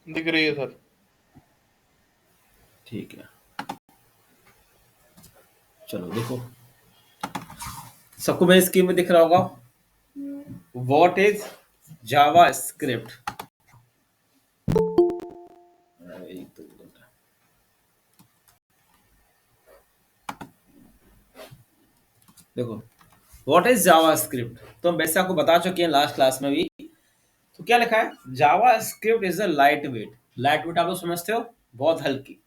दिख रही है सर। ठीक है, चलो देखो, सबको मेरी स्क्रीन में दिख रहा होगा। What is Java script? एक तो देखो, व्हाट इज जावा स्क्रिप्ट, तो हम वैसे आपको बता चुके हैं लास्ट क्लास में भी। तो क्या लिखा है, JavaScript is a light weight. Light weight आप लोग समझते हो, बहुत हल्की।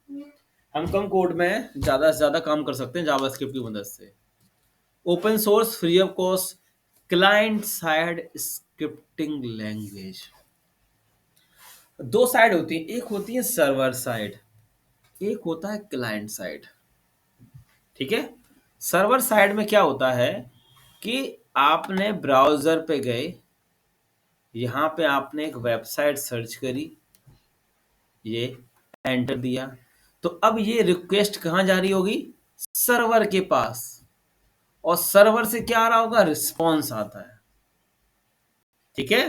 हम कम कोड में ज्यादा से ज्यादा काम कर सकते हैं जावा स्क्रिप्ट की मदद से। Open source, free of cost, client side scripting language. दो साइड होती है, एक होती है सर्वर साइड, एक होता है क्लाइंट साइड। ठीक है, सर्वर साइड में क्या होता है कि आपने ब्राउजर पे गए, यहाँ पे आपने एक वेबसाइट सर्च करी, ये एंटर दिया, तो अब ये रिक्वेस्ट कहाँ जा रही होगी, सर्वर के पास। और सर्वर से क्या आ रहा होगा, रिस्पॉन्स आता है। ठीक है,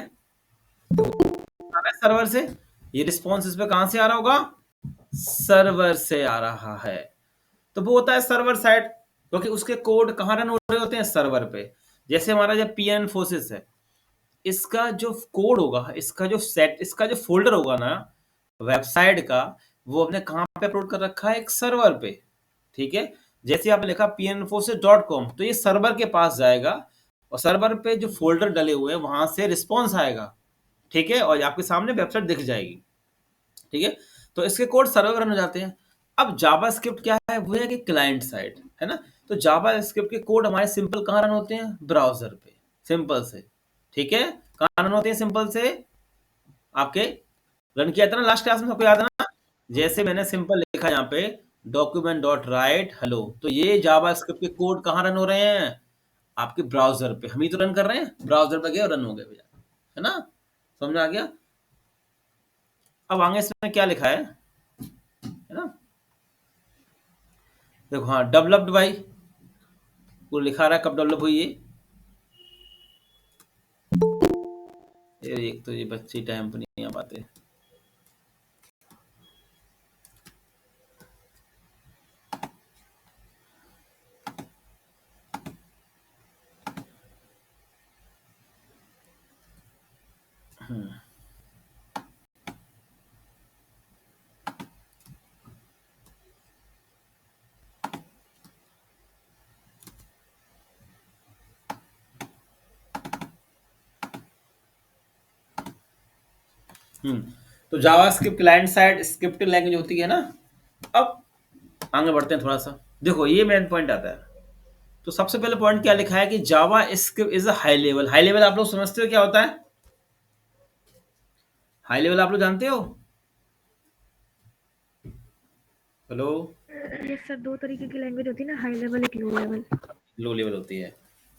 आ रहा है सर्वर से, ये रिस्पॉन्स इस पे कहां से आ रहा होगा, सर्वर से आ रहा है। तो वो होता है सर्वर साइड, क्योंकि उसके कोड कहाँ रन हो रहे होते हैं, सर्वर पे। जैसे हमारा जब पीएन फोर्सेस है, इसका जो कोड होगा, इसका जो सेट, इसका जो फोल्डर होगा ना वेबसाइट का, वो अपने कहाँ पे अपलोड कर रखा है, एक सर्वर पे। ठीक है, जैसे आपने लिखा pnforces.com, तो ये सर्वर के पास जाएगा, और सर्वर पे जो फोल्डर डले हुए हैं वहां से रिस्पॉन्स आएगा। ठीक है, और आपके सामने वेबसाइट दिख जाएगी। ठीक है, तो इसके कोड सर्वर रन हो जाते हैं। अब जावा स्क्रिप्ट क्या है, वो है कि क्लाइंट साइड है ना। तो जावा स्क्रिप्ट के कोड हमारे सिंपल कहाँ रन होते हैं, ब्राउजर पे, सिंपल से। ठीक है, कहाँ रन होते हैं, सिंपल से, आपके रन किया था ना लास्ट क्लास में, सबको याद है ना। जैसे मैंने सिंपल लिखा यहाँ पे, डॉक्यूमेंट डॉट राइट हेलो, तो ये जावा स्क्रिप्ट के कोड कहाँ रन हो रहे हैं, आपके ब्राउजर पे। हम ही तो रन कर रहे हैं, ब्राउजर पे गए और रन हो गए भैया, है ना। समझ में आ गया। अब आगे इसमें क्या लिखा है ना, देखो, हाँ, डेवलप्ड बाई, वो लिखा रहा है कब डेवलप हुई है। एक तो ये बच्चे टाइम पर नहीं आ पाते। हम्म, तो JavaScript client side scripting language होती है ना। अब आगे बढ़ते हैं थोड़ा सा, देखो ये मेन पॉइंट आता है। तो सबसे पहले पॉइंट क्या लिखा है कि JavaScript is a high level. High level आप लोग समझते हो क्या होता है, हाई लेवल आप लोग जानते हो, हेलो। ये सर दो तरीके की लैंग्वेज होती है ना, हाई लेवल एक लो लेवल। लो लेवल होती है,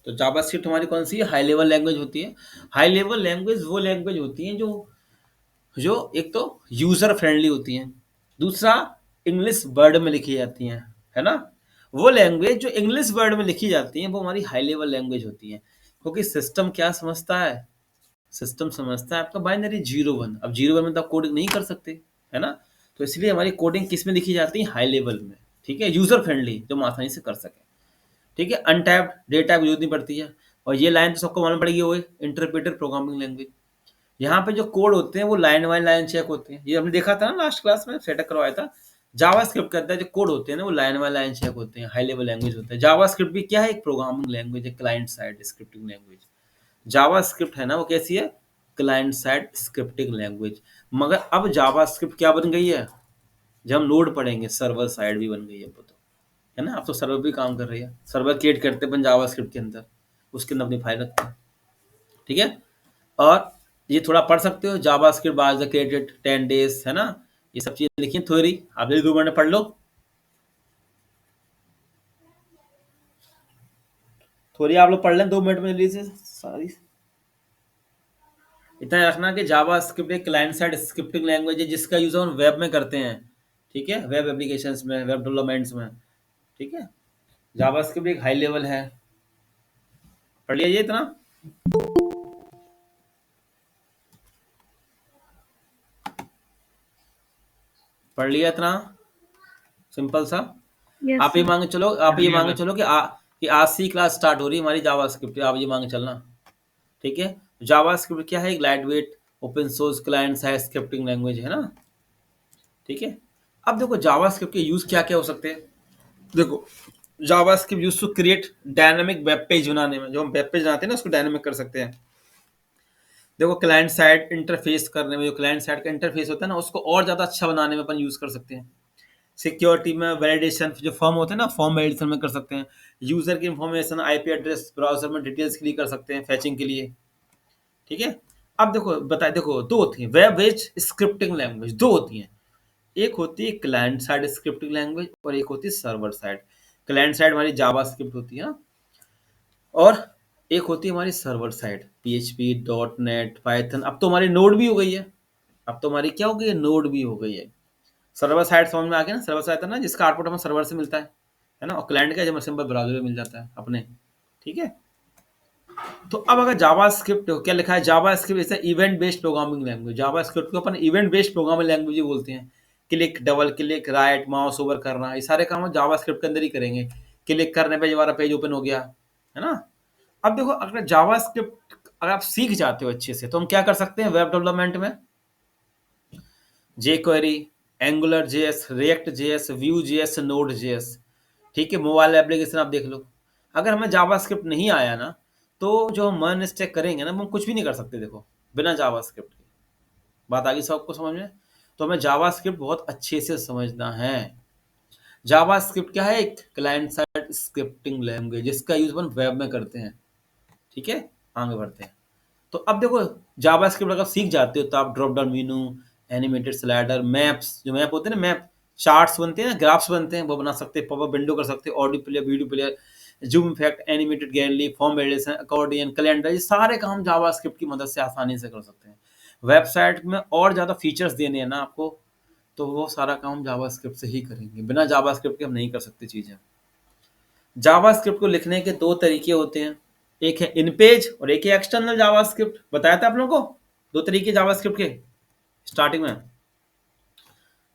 तो जावा स्क्रिप्ट हमारी कौन सी है, हाई लेवल लैंग्वेज होती है। हाई लेवल लैंग्वेज वो लैंग्वेज होती है जो जो एक तो यूजर फ्रेंडली होती हैं, दूसरा इंग्लिश वर्ड में लिखी जाती हैं, है ना। वो लैंग्वेज जो इंग्लिश वर्ड में लिखी जाती हैं वो हमारी हाई लेवल लैंग्वेज होती है। क्योंकि सिस्टम क्या समझता है, सिस्टम समझता है आपका बाइनरी 0 1। अब 0 1 में तो आप कोडिंग नहीं कर सकते, है ना। तो इसलिए हमारी कोडिंग किस में लिखी जाती है, हाई लेवल में। ठीक है, यूजर फ्रेंडली, जो हम आसानी से कर सके। ठीक है, अनटैप्ड डेटा की जरूरत नहीं पड़ती है। और ये लाइन तो सबको मालूम पड़ेगी, वो इंटरप्रेटर प्रोग्रामिंग लैंग्वेज। यहाँ पे जो कोड होते हैं वो लाइन बाय लाइन चेक होते हैं, ये हमने देखा था ना लास्ट क्लास में, सेटअप करवाया था। जावा स्क्रिप्ट करता है, जो कोड होते हैं ना वो लाइन बाय लाइन चेक होते हैं, हाई लेवल लैंग्वेज होता है। जावा स्क्रिप्ट भी क्या है, एक प्रोग्रामिंग लैंग्वेज है, क्लाइंट साइड स्क्रिप्टिंग लैंग्वेज। जावा स्क्रिप्ट है ना, वो कैसी है, क्लाइंट साइड स्क्रिप्टिंग लैंग्वेज। मगर अब जावा स्क्रिप्ट क्या बन गई है, जब हम नोड पढ़ेंगे सर्वर साइड भी बन गई है वो तो, है ना। अब तो सर्वर भी काम कर रही है, सर्वर क्रिएट करते हैं अपन जावा स्क्रिप्ट के अंदर, उसके अंदर अपनी फाइल रखते हैं। ठीक है, और ये थोड़ा पढ़ सकते हो, जावा स्क्रिप्ट वाज क्रिएटेड 10 days, है ना। ये सब चीजें लिखी थ्योरी, आप ये 2 मिनट में पढ़ लो। थ्योरी आप लोग पढ़ लें 2 मिनट में जल्दी से सारी। इतना रखना कि जावा स्क्रिप्ट एक क्लाइंट साइड स्क्रिप्टिंग लैंग्वेज है, जिसका यूज हम वेब में करते हैं। ठीक है, वेब एप्लीकेशंस में, वेब डेवलपमेंट्स में। ठीक है, जावा स्क्रिप्ट एक हाई लेवल है, पढ़ लिया ये इतना। पढ़ लिया इतना सिंपल सा। यस आप ये सर। मांगे चलो, आप पढ़ ये लिया मांगे सर। चलो कि आज से क्लास स्टार्ट हो रही है हमारी जावा स्क्रिप्ट, आप ये मांगे चलना। ठीक है, जावा स्क्रिप्ट क्या है? एक light weight open source client side scripting language है ना। ठीक है, अब देखो जावा स्क्रिप्ट के यूज क्या क्या हो सकते हैं। देखो, JavaScript use to create dynamic web page बनाने में, जो हम वेब पेज बनाते हैं ना उसको डायनामिक कर सकते हैं। देखो, क्लाइंट साइड इंटरफेस करने में, जो क्लाइंट साइड का इंटरफेस होता है ना उसको और ज्यादा अच्छा बनाने में अपन यूज कर सकते हैं। सिक्योरिटी में वैलिडेशन, जो फॉर्म होते हैं ना फॉर्म वैलिडेशन में कर सकते हैं। यूजर की इंफॉर्मेशन, आईपी एड्रेस ब्राउजर में डिटेल्स के लिए कर सकते हैं, फैचिंग के लिए। ठीक है, अब देखो बताए, देखो दो होती है वेब बेस्ड स्क्रिप्टिंग लैंग्वेज, दो होती हैं। एक होती है क्लाइंट साइड स्क्रिप्टिंग लैंग्वेज और एक होती है सर्वर साइड। क्लाइंट साइड हमारी जावा स्क्रिप्ट होती है ना, और एक होती है हमारी server side PHP dot net Python. अब तो हमारी नोड भी हो गई है, अब तो हमारी क्या हो गई है, नोड भी हो गई है। सर्वर साइड समझ में आ गया ना, सर्वर साइड है ना जिसका आउटपुट हमें सर्वर से मिलता है ना, और क्लाइंट का जब सिंपल ब्राउजर में मिल जाता है अपने। ठीक है, तो अब अगर जावा स्क्रिप्ट क्या लिखा है, JavaScript is event based programming language. JavaScript को अपन इवेंट बेस्ड प्रोग्रामिंग लैंग्वेज बोलते हैं। Click, double click, right mouse over करना, ये सारे काम हम जावा स्क्रिप्ट के अंदर ही करेंगे। क्लिक करने पे हमारा पेज ओपन हो गया, है ना। अब देखो, अगर जावा स्क्रिप्ट अगर आप सीख जाते हो अच्छे से तो हम क्या कर सकते हैं वेब डेवलपमेंट में, jQuery, Angular JS, React JS, Vue JS, Node JS. ठीक है, मोबाइल एप्लीकेशन आप देख लो। अगर हमें जावा स्क्रिप्ट नहीं आया ना, तो जो हम मन स्टेक करेंगे ना, हम कुछ भी नहीं कर सकते देखो बिना जावा स्क्रिप्ट के। बात आ गई सबको समझ में? तो हमें जावा स्क्रिप्ट बहुत अच्छे से समझना है। जावा स्क्रिप्ट क्या है? एक क्लाइंट साइड स्क्रिप्टिंग लैंग्वेज जिसका यूज अपन वेब में करते हैं। ठीक है, आगे बढ़ते हैं। तो अब देखो, जावा स्क्रिप्ट अगर सीख जाते हो तो आप drop down menu, animated slider, maps, जो मैप होते हैं ना, मैप चार्ट्स बनते हैं, ग्राफ्स बनते हैं, वो बना सकते हैं, पॉपअप विंडो कर सकते हैं, audio player, video player, zoom effect, animated gallery, form validation, accordion, calendar, ये सारे काम जावा स्क्रिप्ट की मदद से आसानी से कर सकते हैं। वेबसाइट में और ज़्यादा फीचर्स देने हैं ना आपको, तो वो सारा काम जावा स्क्रिप्ट से ही करेंगे, बिना जावा स्क्रिप्ट के हम नहीं कर सकते चीज़ें। जावा स्क्रिप्ट को लिखने के दो तरीके होते हैं, एक है इन पेज और एक है एक्सटर्नल जावा स्क्रिप्ट। बताया था आप लोगों को दो तरीके जावा स्क्रिप्ट के स्टार्टिंग में।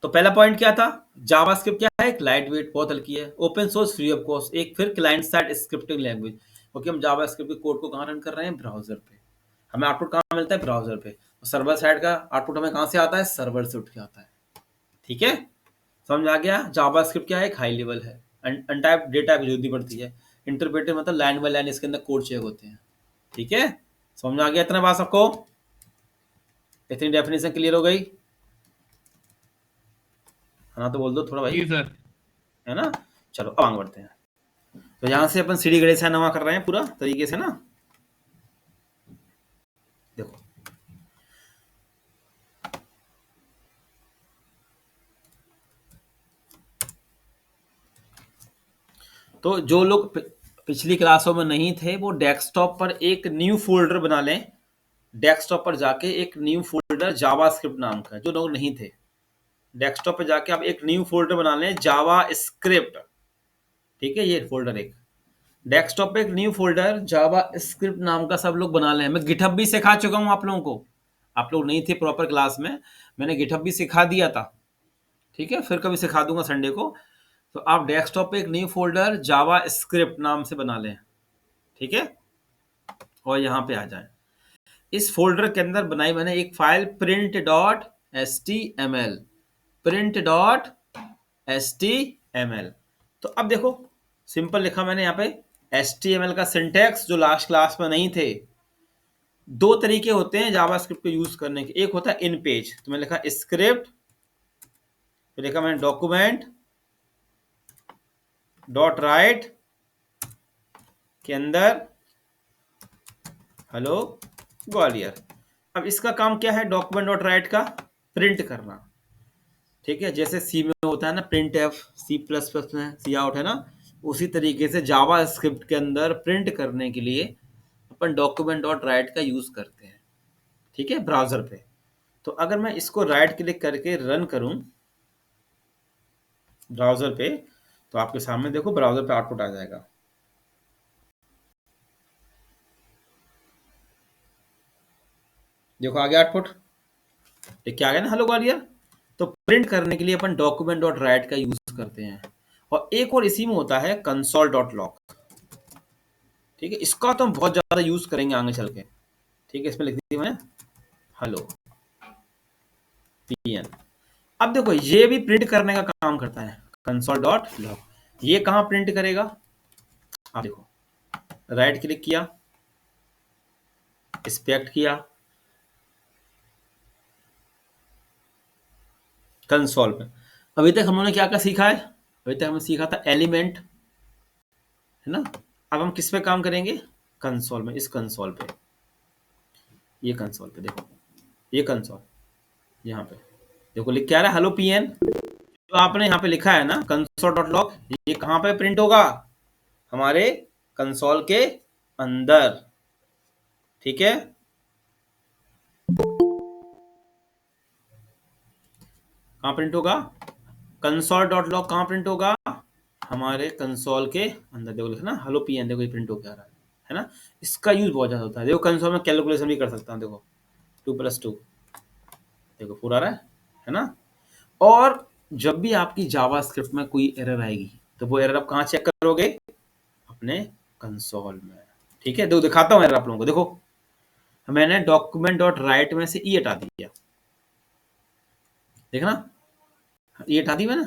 तो पहला पॉइंट क्या था, जावा स्क्रिप्ट क्या है? एक लाइट वेट, बहुत हल्की है, open source, free of cost. एक फिर क्लाइंट साइड स्क्रिप्टिंग लैंग्वेज, क्योंकि हम जावा स्क्रिप्ट के कोड को कहाँ रन कर रहे हैं? ब्राउजर पे। हमें आउटपुट कहाँ मिलता है? ब्राउजर पे। और सर्वर साइड का आउटपुट हमें कहाँ से आता है? सर्वर से उठ के आता है। ठीक है, समझ आ गया? जावा स्क्रिप्ट क्या है? एक हाई लेवल है, अनटाइप डेटा की जरूरत पड़ती है। इंटरप्रेटर मतलब लाइन बाय लाइन इसके अंदर कोड चेक होते हैं। ठीक है, समझ में आ गया इतना बात सबको? इतनी डेफिनेशन क्लियर हो गई? हाँ तो बोल दो थोड़ा भाई, जी सर। है ना। चलो अब आगे बढ़ते हैं। तो यहाँ से अपन सीढ़ी गणेश नवा कर रहे हैं पूरा तरीके से ना। देखो, तो जो लोग पिछली क्लासों में नहीं थे वो डेस्कटॉप पर एक न्यू फोल्डर बना लें। डेस्कटॉप पर जाके एक न्यू फोल्डर जावा स्क्रिप्ट नाम का, जो लोग नहीं थे डेस्कटॉप पे जाके आप एक न्यू फोल्डर बना लें जावा स्क्रिप्ट। ठीक है, ये फोल्डर एक डेस्कटॉप पे एक न्यू फोल्डर जावा स्क्रिप्ट नाम का सब लोग बना लें। मैं गिटहब भी सिखा चुका हूं आप लोगों को, आप लोग नहीं थे प्रॉपर क्लास में, मैंने गिटहब भी सिखा दिया था। ठीक है, फिर कभी सिखा दूंगा संडे को। तो आप डेस्कटॉप पे एक न्यू फोल्डर जावा स्क्रिप्ट नाम से बना लें। ठीक है, और यहाँ पे आ जाए। इस फोल्डर के अंदर बनाई मैंने एक file print dot S T M L, print dot S T M L. तो अब देखो, सिंपल लिखा मैंने यहाँ पे एच टी एम एल का सिंटेक्स, जो लास्ट क्लास में नहीं थे। दो तरीके होते हैं जावास्क्रिप्ट को यूज करने के, एक होता है इन पेज, तो मैंने लिखा स्क्रिप्ट, फिर लिखा मैंने डॉक्यूमेंट डॉट राइट के अंदर हेलो ग्वालियर। अब इसका काम क्या है? डॉक्यूमेंट डॉट राइट का प्रिंट करना। ठीक है, जैसे सी में होता है ना printf, C plus plus में सी आउट है ना, उसी तरीके से जावा स्क्रिप्ट के अंदर प्रिंट करने के लिए अपन डॉक्यूमेंट डॉट राइट का यूज करते हैं। ठीक है, ब्राउजर पे। तो अगर मैं इसको राइट क्लिक करके रन करूं ब्राउजर पे, तो आपके सामने देखो ब्राउजर पे आउटपुट आ जाएगा। देखो आ गया आउटपुट, ये क्या आ गया ना, हेलो ग्वालियर। तो प्रिंट करने के लिए अपन डॉक्यूमेंट डॉट राइट का यूज करते हैं, और एक और इसी में होता है कंसोल डॉट लॉग। ठीक है, इसका तो हम बहुत ज्यादा यूज करेंगे आगे चल के। ठीक है, इसमें लिख दिया मैंने हेलो pn। अब देखो ये भी प्रिंट करने का काम करता है, कंसोल डॉट लॉग। ये कहां प्रिंट करेगा, आप देखो, राइट क्लिक किया, इंस्पेक्ट किया, कंसोल पे। अभी तक हम लोगों ने क्या क्या सीखा है, अभी तक हमने सीखा था एलिमेंट, है ना। अब हम किस पे काम करेंगे, कंसोल में, इस कंसोल पे, ये कंसोल पे देखो, ये कंसोल, यहाँ पे देखो लिख के आ रहा है हेलो pn। जो आपने यहाँ पे लिखा है ना कंसोल डॉट लॉग, ये कहाँ पे प्रिंट होगा, हमारे कंसोल के अंदर। ठीक है, कहाँ प्रिंट होगा, कंसोल डॉट लॉग कहाँ प्रिंट होगा, हमारे कंसोल के अंदर। देखो लिखना हेलो pn, देखो ये प्रिंट होके आ रहा है ना। इसका यूज बहुत ज्यादा होता है। देखो कंसोल में कैलकुलेशन भी कर सकता हूँ, देखो 2 + 2, देखो पूरा आ रहा है ना। और जब भी आपकी जावास्क्रिप्ट में कोई एरर आएगी, तो वो एरर आप कहाँ चेक करोगे, अपने कंसोल में। ठीक है, देखो दिखाता हूँ एरर आप लोगों को। देखो मैंने डॉक्यूमेंट डॉट राइट में से ई हटा दिया, देखना ये हटा दी मैंने।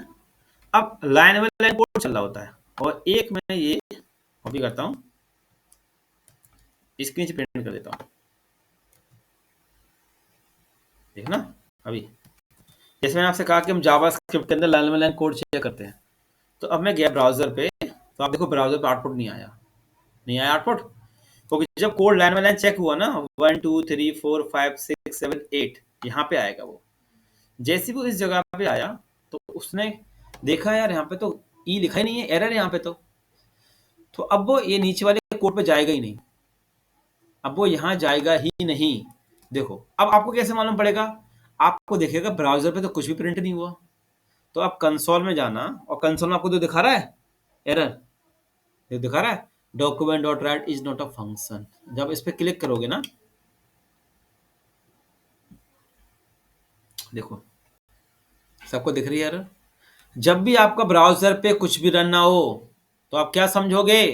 अब लाइन बाय लाइन कोड चल रहा होता है, और एक मैं ये कॉपी करता हूँ, इसके नीचे प्रिंट कर देता हूँ। देखना अभी, जैसे मैंने आपसे कहा कि हम जावास्क्रिप्ट के अंदर line by line code check करते हैं, तो अब मैं गया ब्राउजर पे, तो आप देखो ब्राउजर पे आउटपुट नहीं आया, नहीं आया आउटपुट, क्योंकि जब code line by line check हुआ ना 1 2 3 4 5 6 7 8, यहाँ पे आएगा वो। जैसे वो इस जगह पे आया, तो उसने देखा यार यहाँ पे तो ई लिखा ही नहीं है, एरर है यहाँ पे तो अब वो ये नीचे वाले कोड पे जाएगा ही नहीं, अब वो यहाँ जाएगा ही नहीं। देखो अब आपको कैसे मालूम पड़ेगा, आपको देखेगा ब्राउजर पे तो कुछ भी प्रिंट नहीं हुआ, तो आप कंसोल में जाना, और कंसोल में आपको जो दिखा रहा है एरर, ये दिखा रहा है document dot right is not a function. जब इस पे क्लिक करोगे ना, देखो सबको दिख रही है एरर। जब भी आपका ब्राउजर पे कुछ भी रन ना हो, तो आप क्या समझोगे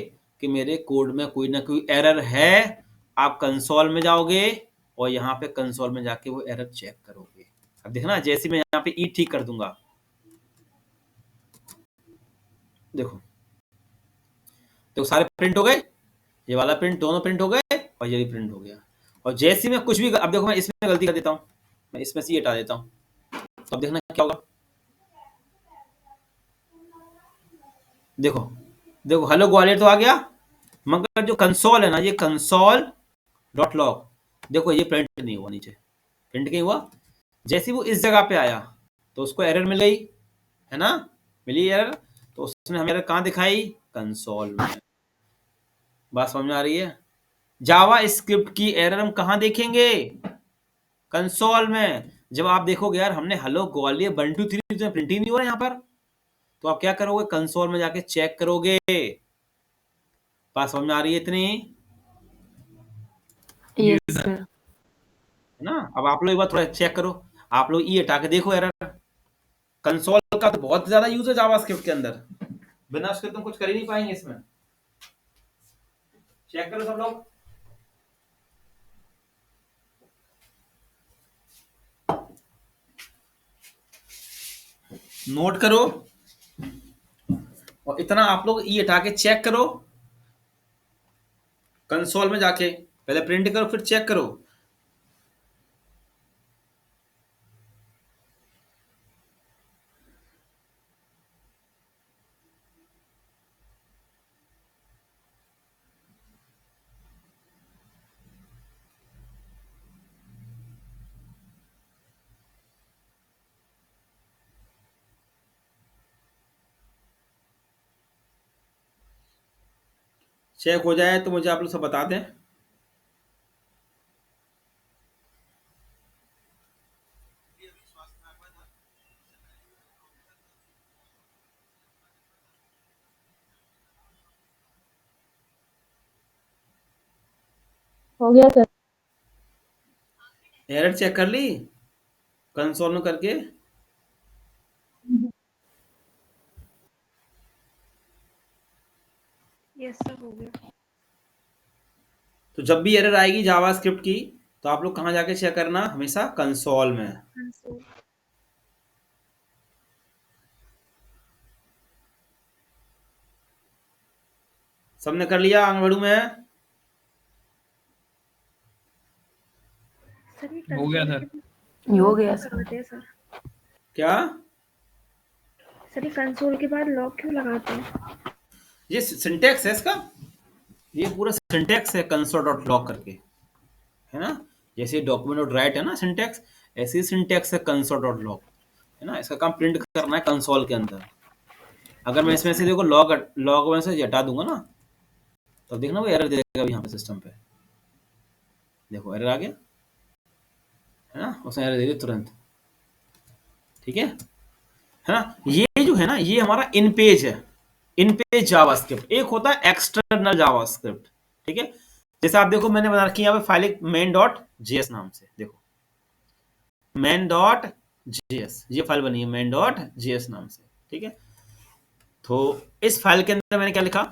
कि मेरे कोड में कोई ना कोई एरर है। आप कंसोल में जाओगे, और यहाँ पे कंसोल में जाके वो एरर चेक करोगे। अब देखना जैसे मैं यहाँ पे ई ठीक कर दूंगा, देखो तो सारे प्रिंट हो गए, ये वाला प्रिंट, दोनों प्रिंट हो गए, और ये भी प्रिंट हो गया। और जैसे मैं कुछ भी, अब देखो मैं इसमें गलती कर देता हूँ, मैं इसमें से ये हटा देता हूँ, तो अब देखना क्या होगा। देखो देखो हेलो ग्वालियर तो आ गया, मगर जो कंसोल है ना, ये कंसोल डॉट लॉग, देखो ये प्रिंट नहीं हुआ नीचे, प्रिंट नहीं हुआ। जैसे वो इस जगह पे आया, तो उसको एरर मिल गई, है ना, मिली एरर। तो उसने हमें एरर कहाँ दिखाई, कंसोल में। बात समझ में आ रही है, जावा स्क्रिप्ट की एरर हम कहाँ देखेंगे, कंसोल में। जब आप देखोगे यार हमने हेलो ग्वालियर 1 2 3 तो प्रिंट ही नहीं हो रहा यहाँ पर, तो आप क्या करोगे, कंसोल में जाके चेक करोगे। बात समझ में आ रही है इतनी, यस सर। है ना। अब आप लोग एक बार थोड़ा चेक करो, आप लोग ई हटा के देखो एरर। कंसोल का तो बहुत ज्यादा यूज है जावास्क्रिप्ट के अंदर, बिना उसके तुम कुछ कर ही नहीं पाएंगे इसमें। चेक करो सब लोग, नोट करो, और इतना आप लोग ई हटा के चेक करो, कंसोल में जाके पहले प्रिंट करो फिर चेक करो। चेक हो जाए तो मुझे आप लोग सब बता दें। हो गया सर। एरर चेक कर ली कंसोल में करके, ऐसा हो गया। तो जब भी एरर आएगी जावास्क्रिप्ट की, तो आप लोग कहाँ जाके चेक करना, हमेशा कंसोल में। कंसोल। सबने कर लिया आंगनबाड़ी में? सर ये हो गया कंसोल सर। के हो लॉक गया क्यों सर। लगाते हैं सर? क्या? सर ये कंसोल के बाद लॉक क्यों लगाते हैं? ये सिंटेक्स है इसका, ये पूरा सिंटेक्स है कंसोल डॉट लॉग करके, है ना। जैसे डॉक्यूमेंट डॉट राइट है ना सिंटेक्स, ऐसे ही सिंटेक्स है कंसोल डॉट लॉग, है ना। इसका काम प्रिंट करना है कंसोल के अंदर। अगर मैं इसमें से देखो लॉग लॉग में से हटा दूंगा ना, तो देखना वो एरर दे देगा अभी यहाँ पे सिस्टम पे। देखो एरर आ गया, है ना, उसने एरर दे दी तुरंत। ठीक है ना। ये जो है ना, ये हमारा इन पेज है, इन पेज जावास्क्रिप्ट। एक होता है एक्सटर्नल जावास्क्रिप्ट, ठीक है। जैसे आप देखो मैंने बना रखी है यहाँ पे फाइल मेन डॉट जेएस नाम से, देखो मेन डॉट जेएस, ये फाइल बनी है मेन डॉट जेएस नाम से, ठीक है। तो इस फाइल के अंदर मैंने क्या लिखा,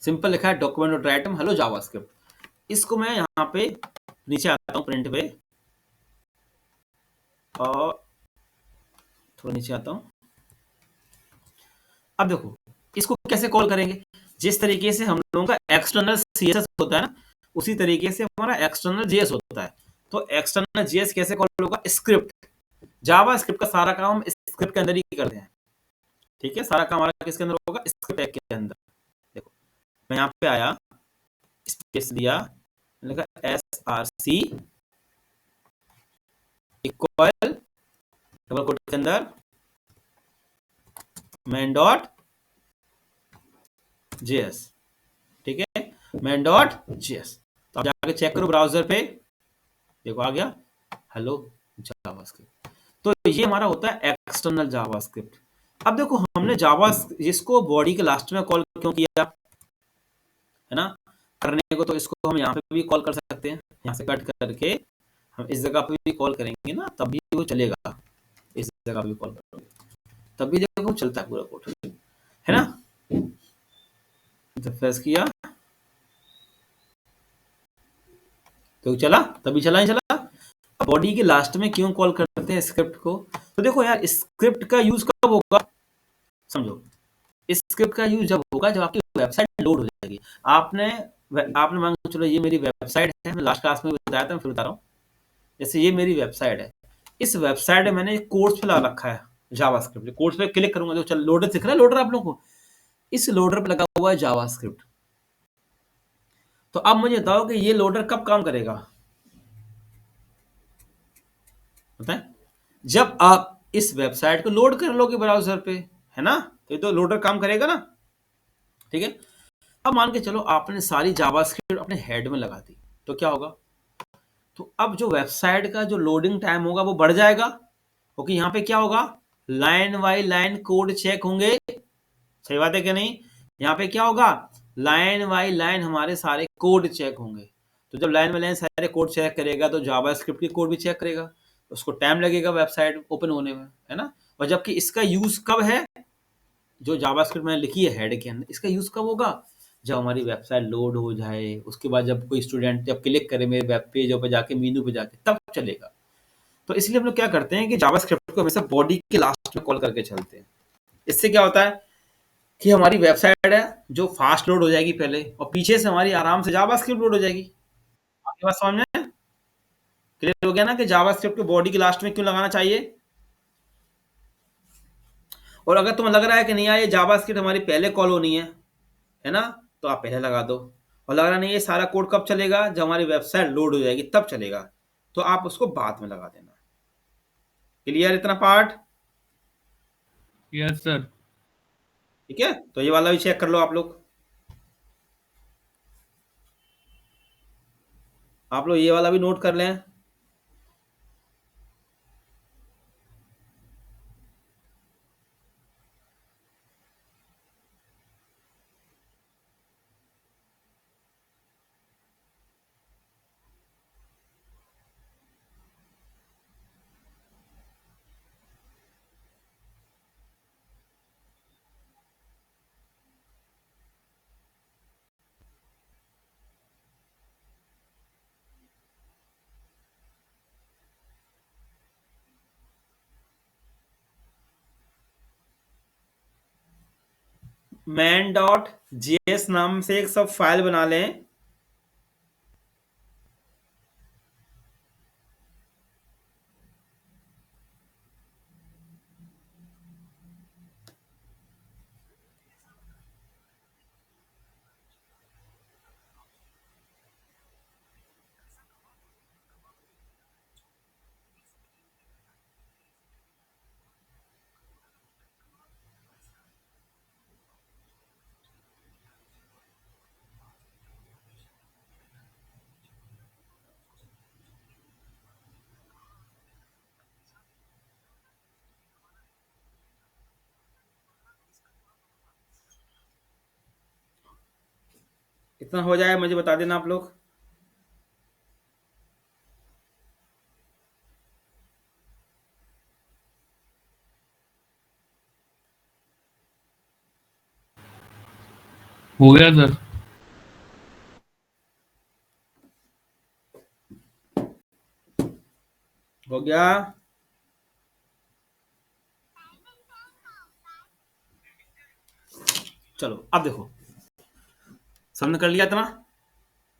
सिंपल लिखा है document dot right hello JavaScript. इसको मैं यहाँ पे नीचे आता हूँ प्रिंट पे, और थोड़ा नीचे आता हूँ। अब देखो इसको कैसे कॉल करेंगे, जिस तरीके से हम लोगों का एक्सटर्नल सीएसएस होता है ना, उसी तरीके से हमारा एक्सटर्नल जेएस होता है। तो एक्सटर्नल जेएस कैसे कॉल होगा, स्क्रिप्ट। जावा स्क्रिप्ट का सारा काम हम स्क्रिप्ट के अंदर ही करते हैं, ठीक है। सारा काम हमारा किसके अंदर होगा, स्क्रिप्ट टैग के अंदर। देखो मैं यहाँ पे आया, स्पेस दिया, लिखा src इक्वल डबल कोट के अंदर मेन डॉट जेएस, ठीक है, मेन डॉट जेएस। तो आप जाके चेक करो ब्राउजर पे, देखो आ गया हेलो जावास्क्रिप्ट। तो ये हमारा होता है एक्सटर्नल जावास्क्रिप्ट। अब देखो हमने जावा इसको बॉडी के लास्ट में कॉल क्यों किया, है ना। करने को तो इसको हम यहाँ पे भी कॉल कर सकते हैं, यहाँ से कट करके हम इस जगह पे भी कॉल करेंगे ना, तब भी वो चलेगा। इस जगह पे कॉल करोगे तब भी देखो चलता है पूरा कोड, है ना। इंटरफेस किया तो चला, तभी चला ही चला। बॉडी के लास्ट में क्यों कॉल करते हैं स्क्रिप्ट को, तो देखो यार स्क्रिप्ट का यूज कब होगा, समझो। स्क्रिप्ट का यूज जब होगा जब आपकी वेबसाइट लोड हो जाएगी। आपने आपने मान के चलो ये मेरी वेबसाइट है, मैं लास्ट क्लास में बताया था, मैं फिर बता रहा हूँ। जैसे ये मेरी वेबसाइट है, इस वेबसाइट में मैंने कोर्स पे लगा रखा है जावास्क्रिप्ट। कोर्स पे क्लिक करूंगा तो चल लोडर दिख रहा है, लोडर आप लोगों को, इस लोडर पे लगा हुआ है जावास्क्रिप्ट। तो अब मुझे बताओ कि ये लोडर कब काम करेगा, पता है, जब आप इस वेबसाइट को लोड कर लोगे ब्राउजर पे, है ना, तो ये तो लोडर काम करेगा ना, ठीक है। अब मान के चलो आपने सारी जावास्क्रिप्ट अपने हेड में लगा दी, तो क्या होगा, तो अब जो वेबसाइट का जो लोडिंग टाइम होगा वो बढ़ जाएगा, क्योंकि यहाँ पे क्या होगा, line by line code check होंगे। सही बात है क्या नहीं, यहाँ पे क्या होगा, लाइन बाई लाइन हमारे सारे कोड चेक होंगे। तो जब लाइन बाई लाइन सारे कोड चेक करेगा तो जावास्क्रिप्ट की कोड भी चेक करेगा, उसको टाइम लगेगा वेबसाइट ओपन होने में, है ना। और जबकि इसका यूज कब है, जो जावास्क्रिप्ट मैंने लिखी है हेड के अंदर, इसका यूज कब होगा, जब हमारी वेबसाइट लोड हो जाए, उसके बाद जब कोई स्टूडेंट जब क्लिक करे मेरे वेब पेज पे जाके मेनू पे जाके, तब चलेगा। तो इसलिए हम लोग क्या करते हैं कि जावास्क्रिप्ट को हमेशा बॉडी के लास्ट में कॉल करके चलते हैं। इससे क्या होता है कि हमारी वेबसाइट है जो फास्ट लोड हो जाएगी पहले, और पीछे से हमारी आराम से जावास्क्रिप्ट लोड हो जाएगी। आपकी बात समझ में क्लियर हो गया ना कि जावास्क्रिप्ट को बॉडी के लास्ट में क्यों लगाना चाहिए। और अगर तुम्हें लग रहा है कि नहीं यार ये जावास्क्रिप्ट हमारी पहले कॉल होनी है ना, तो आप पहले लगा दो। और लग रहा नहीं ये सारा कोड कब चलेगा, जब हमारी वेबसाइट लोड हो जाएगी तब चलेगा, तो आप उसको बाद में लगा देना। क्लियर इतना पार्ट, यस सर। ठीक है। तो ये वाला भी चेक कर लो आप लोग, ये वाला भी नोट कर लें। main.js नाम से एक सब फाइल बना लें। इतना हो जाए मुझे बता देना आप लोग। हो गया सर। हो गया। चलो अब देखो, सबने कर लिया इतना।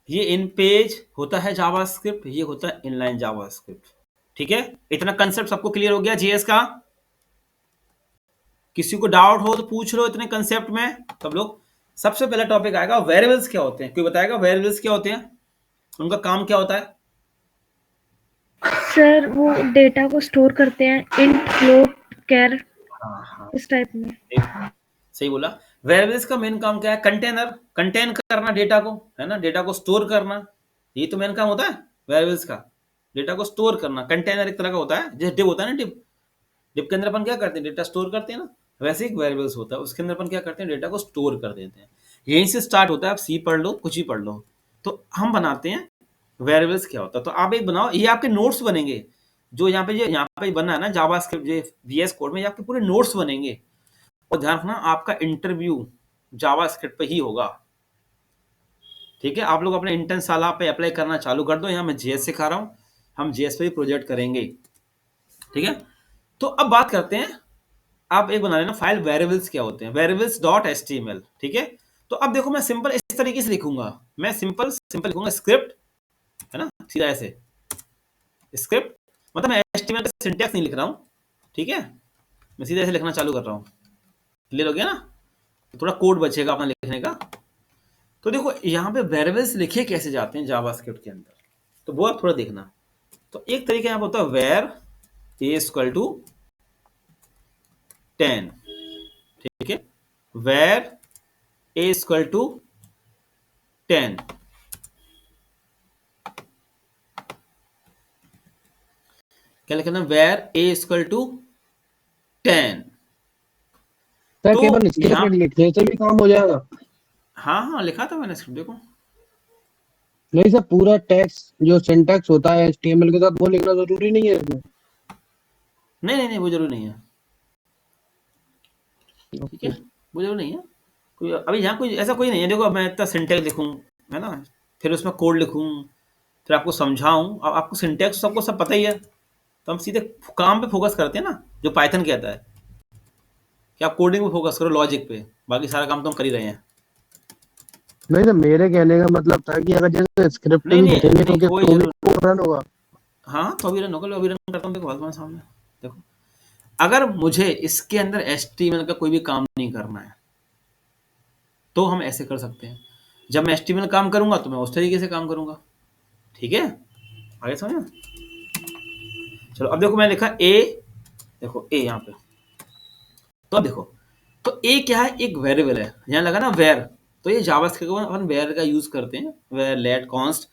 ये इन पेज होता है जावास्क्रिप्ट, ये होता है इनलाइन जावास्क्रिप्ट। ठीक है, इतना कंसेप्ट सबको क्लियर हो गया जीएस का? किसी को डाउट हो तो पूछ लो इतने कंसेप्ट में सब लोग। सबसे पहला टॉपिक आएगा वेरिएबल्स क्या होते हैं। कोई बताएगा वेरिएबल्स क्या होते हैं, उनका काम क्या होता है? सर वो डेटा को स्टोर करते हैं, इंट, फ्लोट, कैर, हाँ, इस टाइप में। सही बोला। वेरिएबल्स का मेन काम क्या है? कंटेनर, कंटेन करना डेटा को, है ना, डेटा को स्टोर करना, ये तो मेन काम होता है वेरिएबल्स का। डेटा को स्टोर करना, कंटेनर एक तरह का होता है, जैसे डिप होता है ना, डिप, डिप के अंदर अपन क्या करते हैं, डेटा स्टोर करते हैं ना, वैसे एक वेरिएबल्स होता है, उसके अंदर अपन क्या करते हैं, डेटा को स्टोर कर देते हैं। यहीं से स्टार्ट होता है, आप सी पढ़ लो, कुछ ही पढ़ लो। तो हम बनाते हैं वेरिएबल्स क्या होता है। तो आप एक बनाओ, ये आपके नोट्स बनेंगे, जो यहाँ पे बना है ना जावास्क्रिप्ट, ये वीएस कोड में, ये आपके पूरे नोट्स बनेंगे। और ध्यान रखना, आपका इंटरव्यू जावास्क्रिप्ट पे ही होगा। ठीक है, आप लोग अपने इंटर्नशाला पे अप्लाई करना चालू कर दो। यहाँ मैं जेएस सिखा रहा हूँ, हम जेएस पे भी प्रोजेक्ट करेंगे। ठीक है, तो अब बात करते हैं, आप एक बना लेना फाइल वेरिएबल्स क्या होते हैं, वेरिएबल्स डॉट एचटीएमएल। ठीक है, तो अब देखो मैं सिंपल इस तरीके से लिखूंगा, मैं सिंपल सिंपल लिखूंगा स्क्रिप्ट, है ना, सीधा ऐसे स्क्रिप्ट, मतलब मैं एचटीएमएल का सिंटैक्स नहीं लिख रहा हूँ। ठीक है, मैं सीधा ऐसे लिखना चालू कर रहा हूँ। क्लियर हो गया ना? थोड़ा कोड बचेगा अपना लिखने का। तो देखो यहाँ पे वेरिएबल्स लिखे कैसे जाते हैं जावास्क्रिप्ट के अंदर, तो वो आप थोड़ा देखना। तो एक तरीका यहाँ पे होता है वेर ए इक्वल टू 10। ठीक है, वेर ए इक्वल टू 10। क्या लिखना? Var a equal to 10। Sir तो केवल यहाँ स्क्रिप्ट लिखने से भी काम हो जाएगा? हाँ हाँ लिखा था मैंने स्क्रिप्ट, देखो। नहीं सर, पूरा टेक्स्ट जो सिंटैक्स होता है एचटीएमएल के साथ वो लिखना जरूरी नहीं है इसमें? नहीं नहीं नहीं, वो जरूरी नहीं है। ठीक है, ओके। वो जरूरी नहीं है। कोई अभी यहाँ कोई ऐसा कोई नहीं है, देखो अब मैं इतना सिंटैक्स लिखूँ, है ना, फिर उसमें कोड लिखूँ, फिर आपको समझाऊँ। अब आपको सिंटैक्स सबको सब पता ही है, तो हम सीधे काम पे फोकस करते हैं ना, जो पाइथन कहता है कि आप कोडिंग पे फोकस करो, लॉजिक पे, बाकी सारा काम तो हम कर ही रहे हैं। नहीं सर, मेरे कहने का मतलब था कि अगर जैसे स्क्रिप्ट नहीं भी नहीं लिखेंगे तो नहीं, क्या कोई तो भी जरूरत। कोड रन होगा? हाँ तो अभी रन होगा, अभी रन करता हूँ, देखो हाथ में सामने। देखो, अगर मुझे इसके अंदर एचटीएमएल का कोई भी काम नहीं करना है तो हम ऐसे कर सकते हैं। जब मैं एचटीएमएल काम करूंगा तो मैं उस तरीके से काम करूंगा। ठीक है, आगे समझ। चलो अब देखो, मैं लिखा ए, देखो ए यहाँ पे। तो अब देखो, तो ए क्या है, एक वेरिएबल है, यहाँ लगा ना वेर, तो ये जावास्क्रिप्ट में अपन वेर का यूज करते हैं, वेर लेट कॉन्स्ट।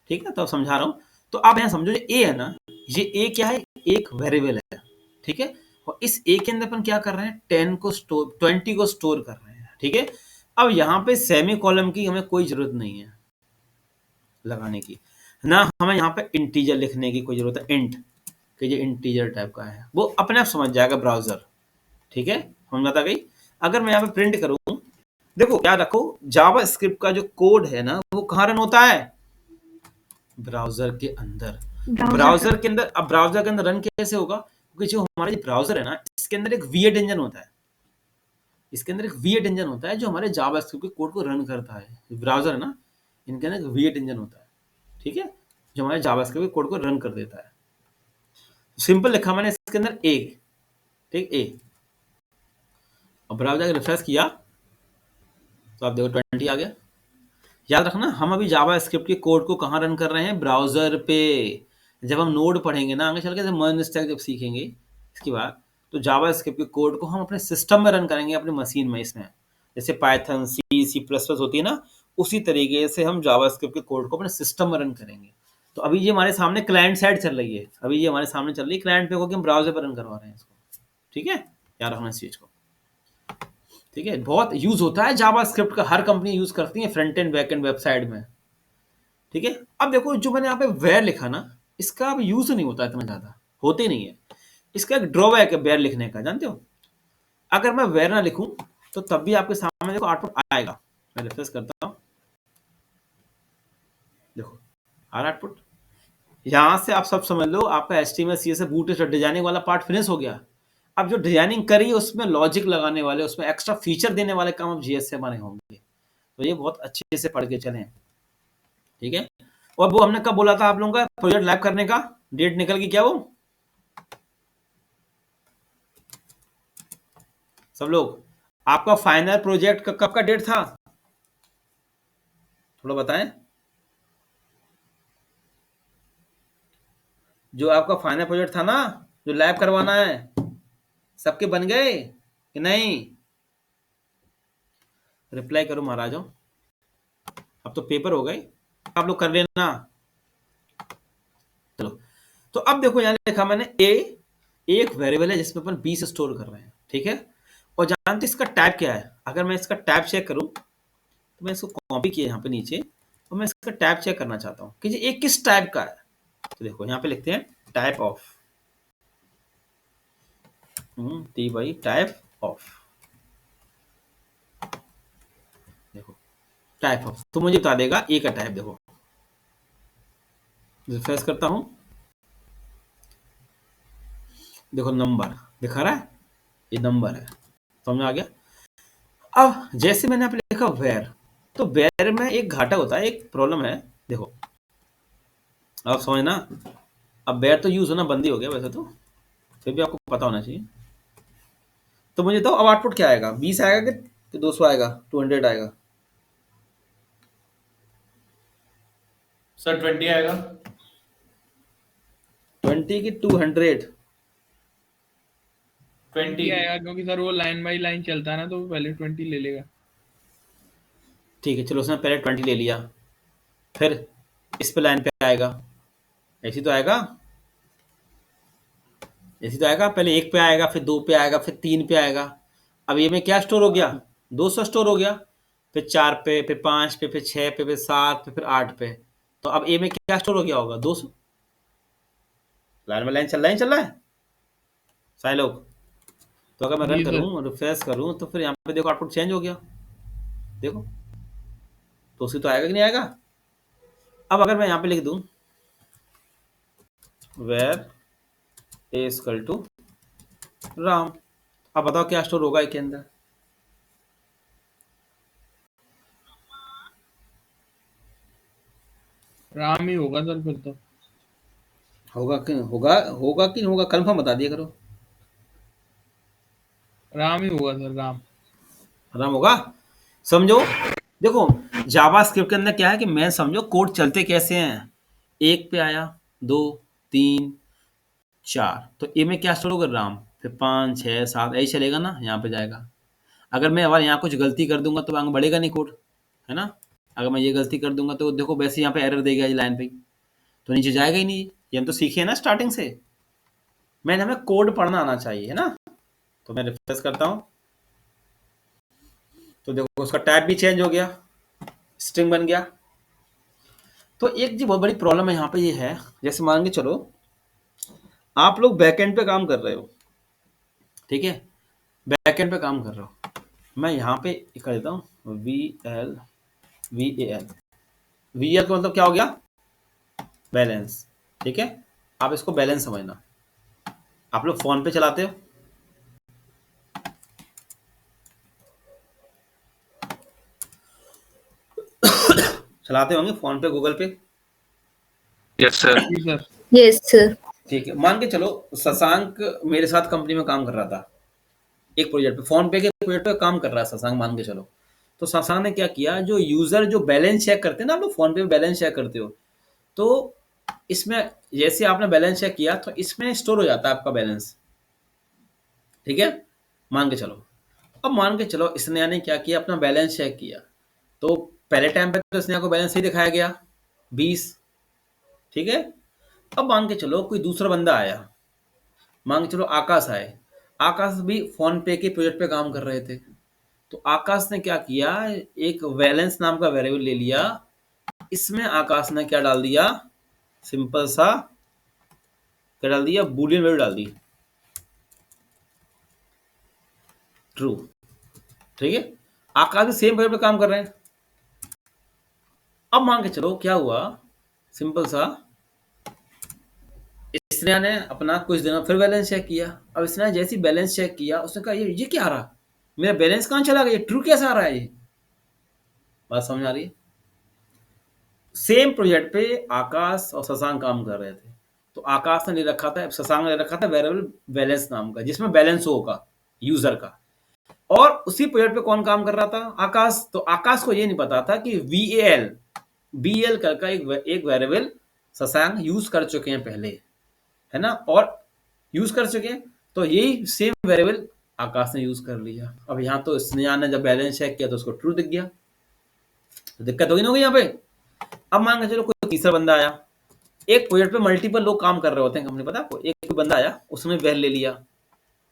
ठीक है, तो अब समझा रहा हूँ। तो आप यहाँ समझो, ये ए है ना, ये ए क्या है, एक वेरिएबल है। ठीक है, और इस ए के अंदर अपन क्या कर रहे हैं, 10 को स्टोर, 20 को स्टोर कर रहे हैं। ठीक है, अब यहाँ पे सेमी कॉलम की हमें कोई जरूरत नहीं है लगाने की, ना हमें यहाँ पे इंटीजर लिखने की कोई जरूरत है, इंट, कि ये इंटीजर टाइप का है, वो अपने आप समझ जाएगा ब्राउजर। ठीक है, समझ आता गई। अगर मैं यहाँ पे प्रिंट करूँ, देखो याद रखो, जावा स्क्रिप्ट का जो कोड है ना, वो कहाँ रन होता है, ब्राउजर के अंदर। ब्राउजर के अंदर, अब ब्राउजर के अंदर रन कैसे होगा, क्योंकि जो हमारा ब्राउजर है ना, इसके अंदर एक वीएट इंजन होता है। इसके अंदर एक V8 इंजन होता है जो हमारे जावास्क्रिप्ट के कोड को रन करता है। ब्राउजर है ना, इनके अंदर एक V8 इंजन होता है, ठीक है, जो हमारे जावास्क्रिप्ट के कोड को रन कर देता है। सिंपल लिखा मैंने इसके अंदर ए, ठीक, ए। और ब्राउजर का रिफ्रेश किया तो आप देखो 20 आ गया। याद रखना, हम अभी जावास्क्रिप्ट के कोड को कहाँ रन कर रहे हैं? ब्राउजर पे। जब हम नोड पढ़ेंगे ना आगे चल के, मर्ज स्टैक जब सीखेंगे इसके बाद, तो जावास्क्रिप्ट के कोड को हम अपने सिस्टम में रन करेंगे, अपनी मशीन में। इसमें जैसे पाइथन, C++ होती है ना, उसी तरीके से हम जावास्क्रिप्ट के कोड को अपने सिस्टम में रन करेंगे। तो अभी ये हमारे सामने क्लाइंट साइड चल रही है, अभी ये हमारे सामने चल रही है क्लाइंट पे, क्योंकि हम ब्राउजर पर रन करवा रहे हैं इसको, ठीक है। याद रखना इस चीज को, ठीक है। बहुत यूज होता है जावास्क्रिप्ट का, हर कंपनी यूज करती है front end back and website में, ठीक है। अब देखो जो मैंने यहाँ पे वेयर लिखा ना, इसका अब यूज नहीं होता इतना ज्यादा, होते नहीं है। इसका एक ड्रॉबैक है वेयर लिखने का, जानते हो? अगर मैं वेयर ना लिखूं तो तब भी आपके सामने देखो आउटपुट आएगा। मैं रिफ्रेश करता हूं, देखो आ रहा आउटपुट। यहां से आप सब समझ लो, आपका HTML CSS बूटस्ट्रैप डिजाइनिंग वाला पार्ट फिनिश हो गया। अब जो डिजाइनिंग करी है उसमें लॉजिक लगाने वाले, उसमें एक्स्ट्रा फीचर देने वाले काम अब JS से हमारे होंगे। तो ये बहुत अच्छे से पढ़ के चलें, ठीक है। और वो हमने कब बोला था आप लोगों का प्रोजेक्ट लैब करने का? डेट निकल गई क्या वो? सब लोग, आपका फाइनल प्रोजेक्ट कब का डेट था? थोड़ा बताएं। जो आपका फाइनल प्रोजेक्ट था ना, जो लैब करवाना है, सबके बन गए कि नहीं? रिप्लाई करो महाराजों, अब तो पेपर हो गए, आप लोग कर लेना। चलो, तो अब देखो यहाँ लिखा मैंने ए, एक वेरिएबल है जिसमें अपन 20 स्टोर कर रहे हैं, ठीक है। और जानते इसका टाइप क्या है? अगर मैं इसका टाइप चेक करूं तो मैं इसको कॉपी किया यहाँ पे नीचे, और मैं इसका टाइप चेक करना चाहता हूँ कि ये किस टाइप का है। तो देखो यहाँ पे लिखते हैं type of, T Y, type of. देखो टाइप ऑफ तो मुझे बता देगा ए का टाइप। देखो रिफ्रेश करता हूं, देखो नंबर दिखा रहा है, ये नंबर है, समझ में आ गया। अब जैसे मैंने आप लिखा वेयर, तो वेयर में एक घाटा होता है, एक प्रॉब्लम है। देखो आप समझना, अब वेयर तो यूज होना बंद ही हो गया वैसे तो, फिर भी आपको पता होना चाहिए। तो मुझे तो अब आउटपुट क्या आएगा? 20 आएगा कि 200 आएगा, 200 आएगा? सर 20 आएगा। 20 की 200? 20 आएगा क्योंकि सर वो लाइन बाय लाइन चलता है ना, तो वो पहले 20 ले लेगा। ठीक है, चलो उसने पहले 20 ले लिया, फिर इस पे लाइन पे आएगा, ऐसी तो आएगा, ऐसी तो आएगा। पहले 1 पे आएगा, फिर 2 पे आएगा, फिर 3 पे आएगा। अब ये में क्या स्टोर हो गया? 200 स्टोर हो गया। फिर 4 पे, फिर 5 पे, फिर 6 पे, फिर 7 पे, फिर 8 पे। तो अब ए में क्या स्टोर हो गया होगा? 200। लाइन में लाइन चल रहा है, चल रहा है सारे लोग। तो अगर मैं रन जी सर। करूं, रिफ्रेश करूं, तो फिर यहाँ पे देखो आउटपुट चेंज हो गया, देखो। तो उसी तो आएगा कि नहीं आएगा? अब अगर मैं यहाँ पे लिख दूं var a equal to Ram, अब बताओ क्या स्टोर होगा इसके अंदर? राम ही होगा सर फिर तो। होगा कि होगा, होगा कि नहीं होगा? कंफर्म बता दिया करो। राम ही होगा सर, राम। राम होगा, समझो। देखो जावास्क्रिप्ट के अंदर क्या है कि मैं समझो कोड चलते कैसे हैं। 1 पे आया, 2, 3, 4, तो ए में क्या स्टोर होगा? राम। फिर 5, 6, 7 ऐसे चलेगा ना, यहाँ पे जाएगा। अगर मैं अगर यहाँ कुछ गलती कर दूंगा तो आगे बढ़ेगा नहीं कोड, है ना। अगर मैं ये गलती कर दूंगा तो देखो वैसे यहाँ पे एरर देगा ये लाइन पे, तो नीचे जाएगा ही नहीं। ये हम तो सीखे हैं ना स्टार्टिंग से, मैंने हमें कोड पढ़ना आना चाहिए, है ना। तो मैं रिफ्रेश करता हूँ, तो देखो उसका टाइप भी चेंज हो गया, स्ट्रिंग बन गया। तो एक जी बहुत बड़ी प्रॉब्लम है यहाँ पे ये है, जैसे मान के चलो आप लोग बैकएंड पे काम कर रहे हो, ठीक है, बैकएंड पे काम कर रहे हो। मैं यहाँ पे कर देता हूँ VL, VAL। VL का मतलब क्या हो गया? बैलेंस, ठीक है। आप इसको बैलेंस समझना। आप लोग फोन पे चलाते हो, चलाते होंगे फोन पे, गूगल पे। Yes sir. जी सर। Yes sir. ठीक है, मान के चलो शशांक मेरे साथ कंपनी में काम कर रहा था, एक प्रोजेक्ट पे, फोन पे के प्रोजेक्ट पे काम कर रहा है शशांक, मान के चलो। तो शशांक ने क्या किया, जो यूजर जो बैलेंस चेक करते हैं ना, आप लोग फोन पे बैलेंस चेक करते हो, तो इसमें जैसे आपने बैलेंस चेक किया तो इसमें स्टोर हो जाता है आपका बैलेंस, ठीक है, मान के चलो। अब मान के चलो स्नेहा ने क्या किया, अपना बैलेंस चेक किया, तो पहले टाइम पे तो स्नेहा को बैलेंस सही दिखाया गया 20, ठीक है। अब मान के चलो कोई दूसरा बंदा आया, मान के चलो आकाश आए, आकाश भी फोन पे के प्रोजेक्ट पे काम कर रहे थे। तो आकाश ने क्या किया, एक बैलेंस नाम का वेरिएबल ले लिया, इसमें आकाश ने क्या डाल दिया, सिंपल सा क्या डाल दिया, बूलियन वैल्यू डाल दी, ट्रू, ठीक है। आकाश भी सेम प्रोजेक्ट पे काम कर रहे हैं। अब मान के चलो क्या हुआ, सिंपल सा स्नेहा ने अपना कुछ दिनों फिर बैलेंस चेक किया। अब स्नेहा जैसे ही बैलेंस चेक किया, उसने कहा ये क्या आ रहा, मेरा बैलेंस कहाँ चला गया, ट्रू कैसे आ रहा है ये, बात समझ आ रही है। सेम प्रोजेक्ट पे आकाश और शशांक काम कर रहे थे, तो आकाश ने ले रखा था, शशांक ने ले रखा था वेरिएबल बैलेंस नाम का, जिसमें बैलेंस होगा यूजर का, और उसी प्रोजेक्ट पे कौन काम कर रहा था, आकाश। तो आकाश को ये नहीं पता था कि बीएल का एक वेरिएबल शशांक यूज कर चुके हैं पहले, है ना, और यूज कर चुके हैं, तो यही सेम वेरिएबल आकाश ने यूज कर लिया। अब यहाँ तो स्नेहा ने जब बैलेंस चेक किया तो उसको ट्रू दिख गया, तो दिक्कत होगी ना, होगी यहाँ पे। अब मान के चलो कोई तीसरा बंदा आया, एक प्रोजेक्ट पे मल्टीपल लोग काम कर रहे होते हैं कंपनी, पता है आपको, एक कोई बंदा आया उसने वैल ले लिया,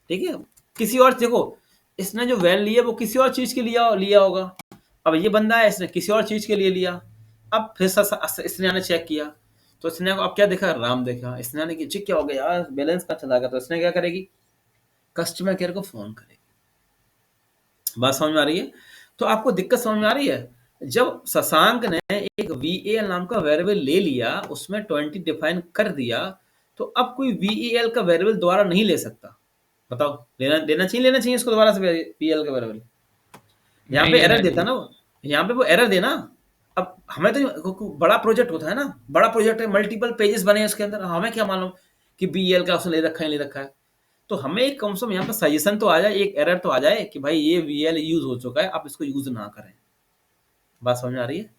ठीक है, किसी और, देखो इसने जो वैल लिया वो किसी और चीज के लिया लिया होगा। अब ये बंदा है, इसने किसी और चीज के लिए लिया। अब फिर स्नेहा ने चेक किया, तो स्नेहा को अब क्या देखा, राम देखा। स्नेहा ने कि चेक क्या हो गया यार, बैलेंस का चला गया, तो इसने क्या करेगी, कस्टमर केयर को फोन करेगी। बात समझ में आ रही है। तो आपको दिक्कत समझ में आ रही है, जब शशांक ने एक वीएल नाम का वेरिएबल ले लिया, उसमें 20 डिफाइन कर दिया, तो अब कोई वीएल का वेरिएबल दोबारा नहीं ले सकता। बताओ, लेना चाहिए इसको दोबारा से वीएल का वेरिएबल। यहाँ नहीं पे लेना एरर देता चाहिए। ना वो, यहाँ पे वो एरर देना। अब हमें तो बड़ा प्रोजेक्ट होता है ना, बड़ा प्रोजेक्ट है, मल्टीपल पेजेस बने हैं उसके अंदर, हमें क्या मालूम कि बीएल का उसने ले रखा है ले रखा है। तो हमें एक कम से कम यहाँ पर सजेशन तो आ जाए, एक एरर तो आ जाए कि भाई ये वीएल यूज हो चुका है, आप इसको यूज ना करें। बात समझ में आ रही है।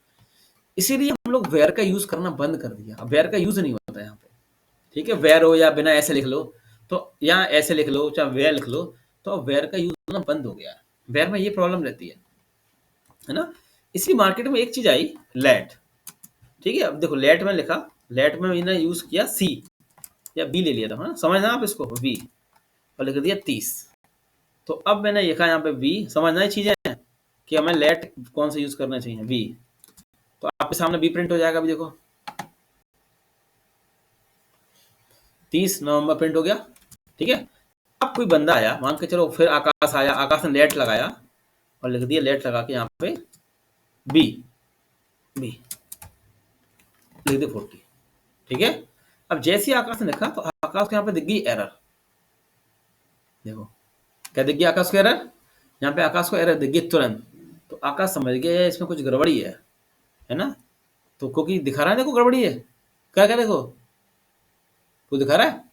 इसीलिए हम लोग वेयर का यूज करना बंद कर दिया, अब वेयर का यूज नहीं होता यहाँ पे, ठीक है। वेयर हो या बिना ऐसे लिख लो, तो यहाँ ऐसे लिख लो चाहे वेयर लिख लो, तो अब वेयर का यूज होना बंद हो गया है। वेयर में ये प्रॉब्लम रहती है ना। इसलिए मार्केट में एक चीज आई, लेट, ठीक है। अब देखो लेट में लिखा, लेट में मैंने यूज किया सी या बी ले लिया था, हाँ समझना आप इसको, बी, और लिख दिया 30। तो अब मैंने लिखा यहाँ पे बी, समझना ही चीजें हैं कि हमें लेट कौन सा यूज करना चाहिए, बी। तो आपके सामने बी प्रिंट हो जाएगा, अभी देखो 30 नवंबर प्रिंट हो गया, ठीक है। अब कोई बंदा आया, मान के चलो फिर आकाश आया, आकाश ने लेट लगाया और लिख दिया लेट लगा के यहाँ पे बी, बी लिख दिया 40, ठीक है। अब जैसे ही आकाश ने लिखा तो आकाश को यहाँ पे दिख गई एरर, देखो क्या दिख गया आकाश को एरर, यहाँ पे आकाश को एरर दिख गई तुरंत। तो आकाश समझ गया इसमें कुछ गड़बड़ी है ना। तो क्योंकि दिखा रहा है, देखो गड़बड़ी है, क्या क्या देखो कुछ दिखा रहा है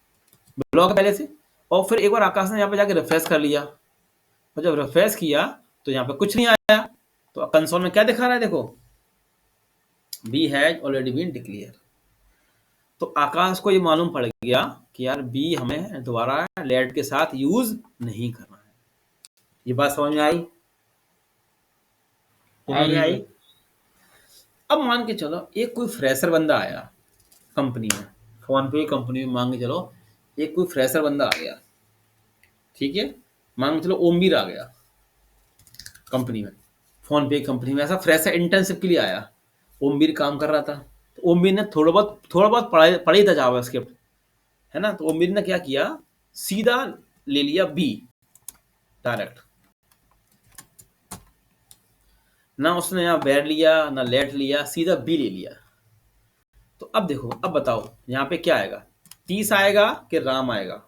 ब्लॉक पहले से। और फिर एक बार आकाश ने यहाँ पे जाके रिफ्रेश कर लिया, और जब रिफ्रेश किया तो यहाँ पे कुछ नहीं आया। तो कंसोल में क्या दिखा रहा है, देखो B has already been declare. तो आकाश को ये मालूम पड़ गया कि यार बी हमें दोबारा लेट के साथ यूज नहीं करना है। ये बात समझ में आई, आ समझ में गई आई। सर। अब मान के चलो एक कोई फ्रेशर बंदा आया कंपनी में, फोन पे कंपनी में मान के चलो एक कोई फ्रेशर बंदा आ गया, ठीक है। मान के चलो ओमवीर आ गया कंपनी में, फोन पे कंपनी में, ऐसा फ्रेशर इंटर्नशिप के लिए आया। ओमवीर काम कर रहा था, तो ओमवीर ने थोड़ा बहुत पढ़ी था जावास्क्रिप्ट, है ना। तो ओमवीर ने क्या किया, सीधा ले लिया बी डायरेक्ट, ना उसने यहाँ वेर लिया ना लेट लिया, सीधा बी ले लिया। तो अब देखो, अब बताओ यहाँ पे क्या आएगा, 30 आएगा कि राम आएगा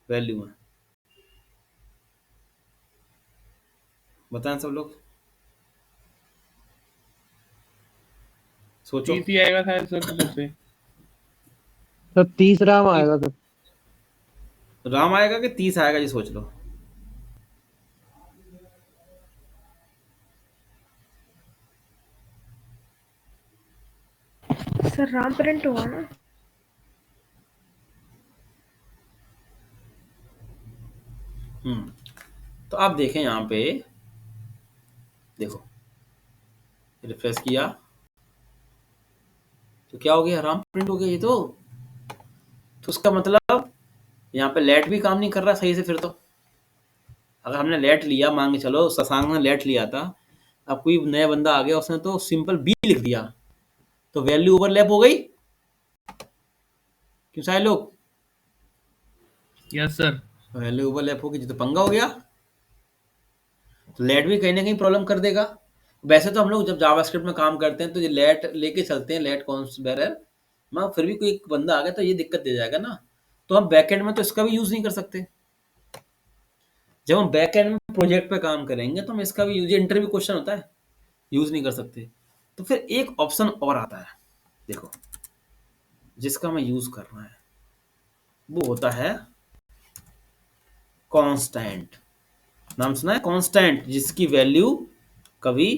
वैल्यू में, बताएं सब लोग। सोचो। 30 ही आएगा शायद सर फिर से। सर 30 राम आएगा सर। राम आएगा कि 30 आएगा, ये सोच लो। सर राम प्रिंट हुआ ना। तो आप देखें यहाँ पे, देखो रिफ्रेश किया तो क्या हो गया, राम प्रिंट हो गया ये तो उसका मतलब यहाँ पे लेट भी काम नहीं कर रहा सही से। फिर तो अगर हमने लेट लिया, मान के चलो शशांक ने लेट लिया था, अब कोई नया बंदा आ गया, उसने तो सिंपल बी लिख दिया, तो वैल्यू ओवरलैप हो गई। क्यों सारे लोग? Yes sir. वैल्यू ओवरलैप होगी तो पंगा हो गया। तो लेट भी कहीं ना कहीं प्रॉब्लम कर देगा। वैसे तो हम लोग जब जावास्क्रिप्ट में काम करते हैं तो ये लेट लेके चलते हैं, लेट कॉन्स्ट बेरर, मगर फिर भी कोई एक बंदा आ गया तो ये दिक्कत दे जाएगा ना। तो हम बैकएंड में तो इसका भी यूज नहीं कर सकते। जब हम बैकएंड में प्रोजेक्ट पे काम करेंगे तो हम इसका भी यूज, इंटरव्यू क्वेश्चन होता है, यूज नहीं कर सकते। तो फिर एक ऑप्शन और आता है, देखो, जिसका हमें यूज करना है, वो होता है कांस्टेंट। नाम सुना है कांस्टेंट, जिसकी वैल्यू कभी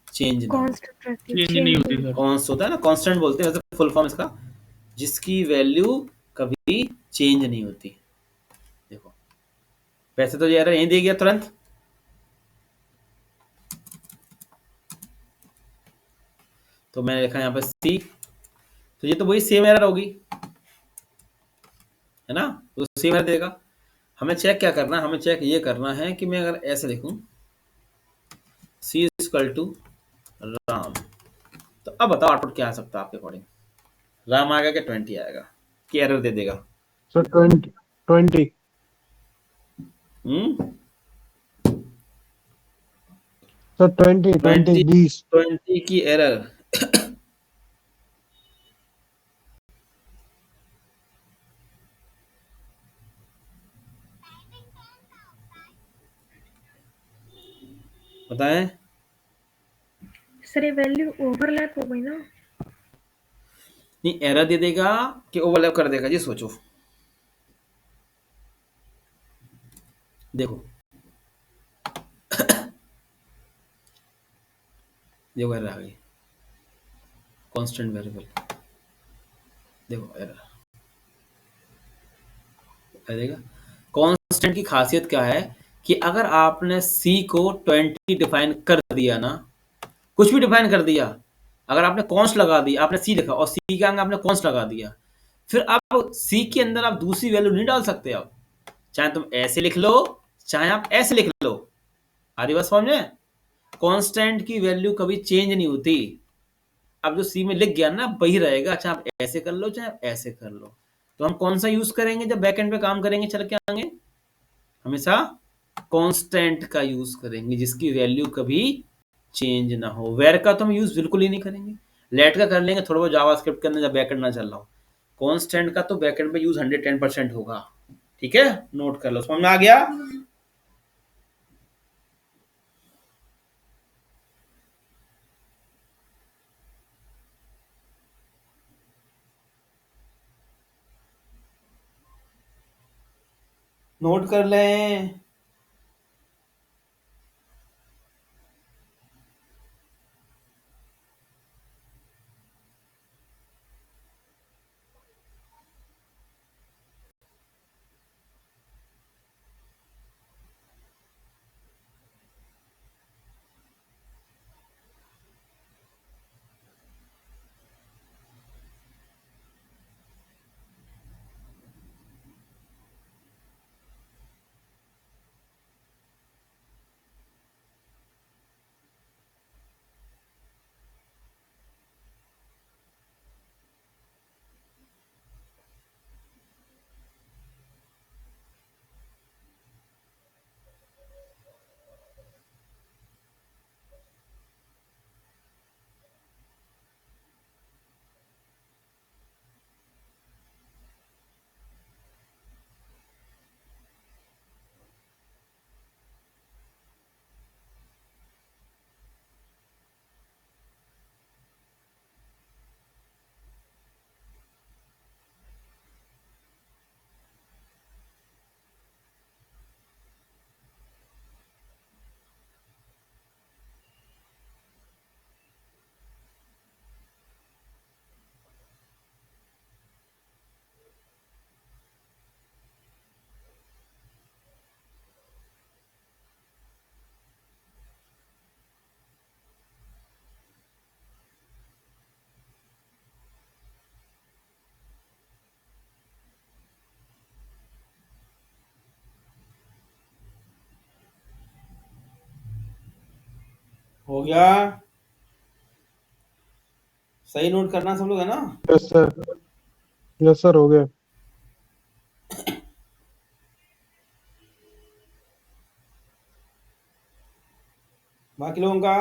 चेंज ना हो। कांस्टेंट रहती है, चेंज नहीं चेंज होती नहीं। सर। कॉन्स्ट होता है ना, कांस्टेंट बोलते हैं वैसे फुल फॉर्म इसका, जिसकी वैल्यू कभी चेंज नहीं होती। देखो वैसे तो ये एरर यहीं दे गया तुरंत, तो मैंने लिखा यहाँ पे सी, तो ये तो वही सेम एरर होगी, है ना, तो सेम एरर देगा। हमें चेक क्या करना है, हमें चेक ये करना है कि मैं अगर ऐसे लिखूं सी इक्वल टू राम, तो अब बताओ आउटपुट क्या आ सकता है आपके अकॉर्डिंग? राम आएगा कि 20 आएगा कि एरर दे देगा? सर 20 हम्म, सर 20 20 20 20 की एरर। बताएं। सर ये वैल्यू ओवरलैप हो गई ना। नहीं, एरर दे देगा कि ओवरलैप कर देगा, जी सोचो। देखो देखो एरर आ गई, कांस्टेंट वेरिएबल, देखो एरर आ देगा। कांस्टेंट की खासियत क्या है कि अगर आपने सी को 20 डिफाइन कर दिया ना, कुछ भी डिफाइन कर दिया, अगर आपने कॉन्स्ट लगा दिया, आपने सी लिखा और सी के आगे आपने कॉन्स्ट लगा दिया, फिर आप सी के अंदर आप दूसरी वैल्यू नहीं डाल सकते। आप चाहे तुम ऐसे लिख लो, चाहे आप ऐसे लिख लो, आधी बात समझ में? कांस्टेंट की वैल्यू कभी चेंज नहीं होती। अब जो सी में लिख गया ना वही रहेगा, चाहे आप ऐसे कर लो चाहे आप ऐसे कर लो। तो हम कौन सा यूज करेंगे जब बैकएंड पे काम करेंगे चल के आएंगे? हमेशा कांस्टेंट का यूज करेंगे, जिसकी वैल्यू कभी चेंज ना हो। वेर का तो हम यूज बिल्कुल ही नहीं करेंगे। लेट का कर लेंगे थोड़ा बहुत जावास्क्रिप्ट के अंदर जब बैकएंड ना चल रहा हो। कांस्टेंट का तो बैकएंड पे यूज 110% होगा। ठीक है, नोट कर लो, समझ में आ गया? नोट कर लें। हो गया? सही नोट करना सब लोग, है ना? यस सर, यस सर, हो गया। बाकी लोगों का?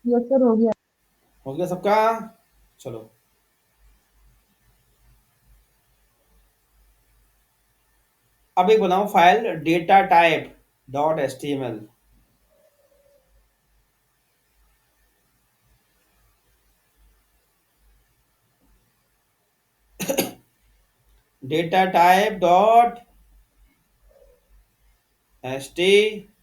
यस सर, हो गया। हो गया सबका? चलो, अब एक बनाओ file data type dot HTML. Data type dot HTML.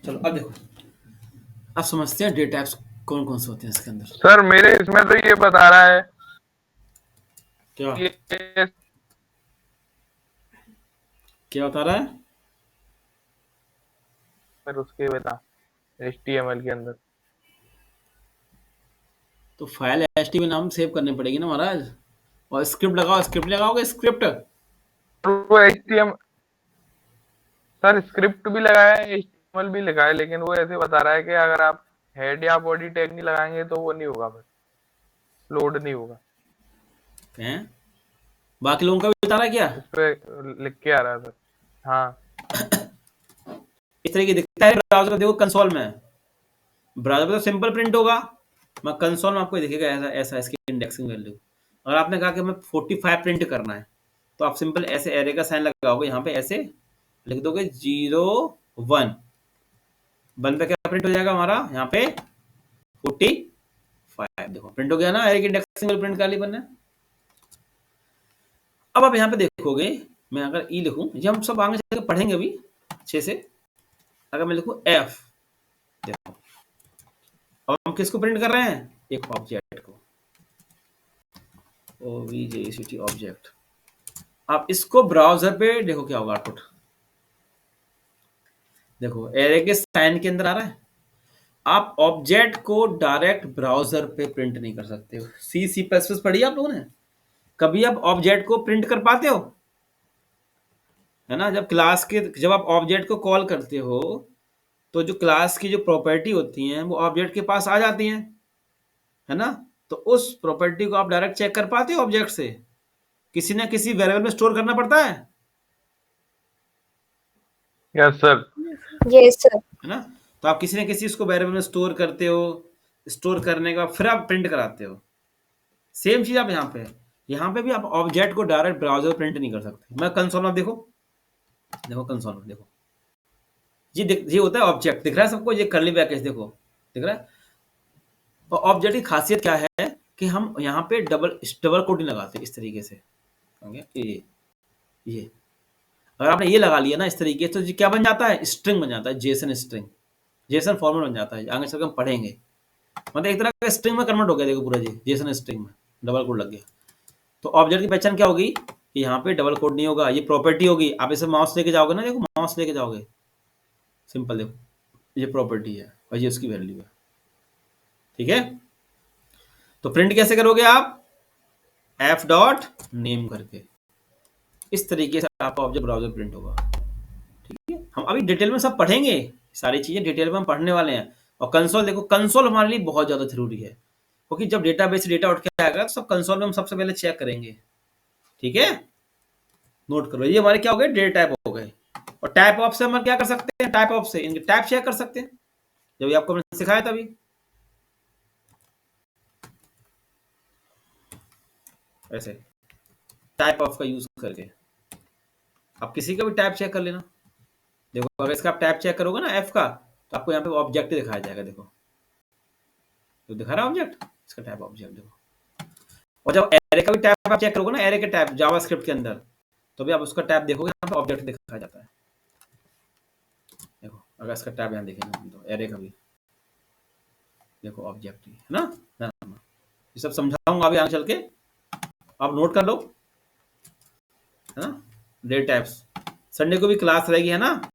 चलो अब देखो, अब समझते हैं डेटा टाइप्स कौन कौन से होते हैं इसके अंदर। सर मेरे इसमें तो ये बता रहा है क्या कि क्या बता रहा है? फिर उसके बता HTML के अंदर तो फाइल एचटीएमएल नाम सेव करनी पड़ेगी ना महाराज, और स्क्रिप्ट लगाओ, स्क्रिप्ट लगाओगे स्क्रिप्ट। वो HTML सर स्क्रिप्ट भी लगाया है HTML भी लिखा है, लेकिन वो ऐसे बता रहा है कि अगर आप हेड या बॉडी टैग नहीं लगाएंगे तो वो नहीं होगा, फिर लोड नहीं होगा। हैं? बाकी लोगों का भी बता रहा है क्या? इस पे लिख के आ रहा है सर। हाँ इस तरह की दिखता है ब्राउजर, देखो कंसोल में, ब्राउजर पे तो सिंपल प्रिंट होगा, मैं कंसोल में आपको दिखेगा ऐसा ऐसा इसकी इंडेक्सिंग वैल्यू। अगर आपने कहा कि हमें 45 प्रिंट करना है, तो आप सिंपल ऐसे एरे का साइन लगाओगे, यहाँ पे ऐसे लिख दोगे 0 1 1 पे क्या प्रिंट हो जाएगा हमारा, यहाँ पे 45। देखो प्रिंट हो गया ना, एरे की इंडेक्सिंग वैल्यू प्रिंट कर ली मैंने। अब आप यहाँ पे देखोगे, मैं अगर ई लिखूं, ये हम सब आगे चल के पढ़ेंगे अभी अच्छे से। अगर मैं लिखूं एफ, देखो अब हम किसको प्रिंट कर रहे हैं, एक ऑब्जेक्ट को, OBJECT ऑब्जेक्ट। आप इसको ब्राउजर पे देखो क्या होगा आउटपुट, देखो एरे के साइन के अंदर आ रहा है। आप ऑब्जेक्ट को डायरेक्ट ब्राउजर पे प्रिंट नहीं कर सकते हो। सी प्लस प्लस पढ़ी आप लोगों ने? कभी आप ऑब्जेक्ट को प्रिंट कर पाते हो? है ना, जब आप ऑब्जेक्ट को कॉल करते हो, तो जो क्लास की जो प्रॉपर्टी होती हैं वो ऑब्जेक्ट के पास आ जाती हैं, है ना? तो उस प्रॉपर्टी को आप डायरेक्ट चेक कर पाते हो ऑब्जेक्ट से? किसी ना किसी वेरिएबल में स्टोर करना पड़ता है यस सर। Yes sir. है ना? तो आप किसी ना किसी उसको वेरिएबल में स्टोर करते हो, स्टोर करने के बाद फिर आप प्रिंट कराते हो। सेम चीज आप यहाँ पे भी आप ऑब्जेक्ट को डायरेक्ट ब्राउजर प्रिंट नहीं कर सकते। मैं कंसोल में देखो, देखो कंसोल में देखो, ये होता है ऑब्जेक्ट, दिख रहा है सबको? ये कर्ली ब्रैकेट देखो, दिख रहा है? और ऑब्जेक्ट की खासियत क्या है कि हम यहाँ पे डबल कोट नहीं लगाते इस तरीके से। ये अगर आपने ये लगा लिया ना इस तरीके से, तो ये क्या बन जाता है, स्ट्रिंग बन जाता है, जेसन स्ट्रिंग, जेसन फॉर्मेट बन जाता है। आगे चलकर हम पढ़ेंगे, मतलब एक तरह का स्ट्रिंग में कन्वर्ट हो गया, देखो पूरा जेसन स्ट्रिंग में डबल कोड लग गया। तो ऑब्जेक्ट की पहचान क्या होगी कि यहाँ पे डबल कोड नहीं होगा, ये प्रॉपर्टी होगी। आप इसे माउस लेके जाओगे ना, देखो माउस लेके जाओगे, सिंपल देखो ये प्रॉपर्टी है और ये उसकी वैल्यू है, ठीक है? तो प्रिंट कैसे करोगे आप, एफ डॉट नेम करके, इस तरीके से आपका ऑब्जेक्ट ब्राउजर प्रिंट होगा, ठीक है? हम अभी डिटेल में सब पढ़ेंगे, सारी चीजें डिटेल में हम पढ़ने वाले हैं। और कंसोल देखो, कंसोल हमारे लिए बहुत ज्यादा जरूरी है, क्योंकि जब डेटाबेस से डेटा उठ के आएगा तो सब कंसोल में हम सबसे पहले चेक करेंगे, ठीक है? नोट करो, ये हमारे क्या हो गए, डेटा टाइप हो गए। और टाइप ऑफ से हम क्या कर सकते हैं, टाइप ऑफ से इनके टाइप चेक कर सकते हैं, जब आपको मैंने सिखाया तभी। ऐसे टाइप ऑफ का यूज करके। आप किसी का भी टाइप चेक कर लेना। देखो अगर इसका आप टाइप चेक करोगे ना एफ का, तो आपको यहाँ पे ऑब्जेक्ट दिखाया जाएगा। देखो तो दिखा रहा है ऑब्जेक्ट, इसका टाइप ऑब्जेक्ट देखो। और जब एरे का भी टाइप आप चेक करोगे ना, एरे के टाइप जावास्क्रिप्ट के अंदर, तो भी आप उसका टाइप देखोगे, यहाँ पे ऑब्जेक्ट दिखाया जाता है। देखो अगर इसका टाइप यहाँ देखेंगे तो एरे का भी देखो ऑब्जेक्ट है ना। ये सब समझाऊंगा अभी आगे चल के, आप नोट कर लो, है ना। डेट टाइप्स संडे को भी क्लास रहेगी, है ना।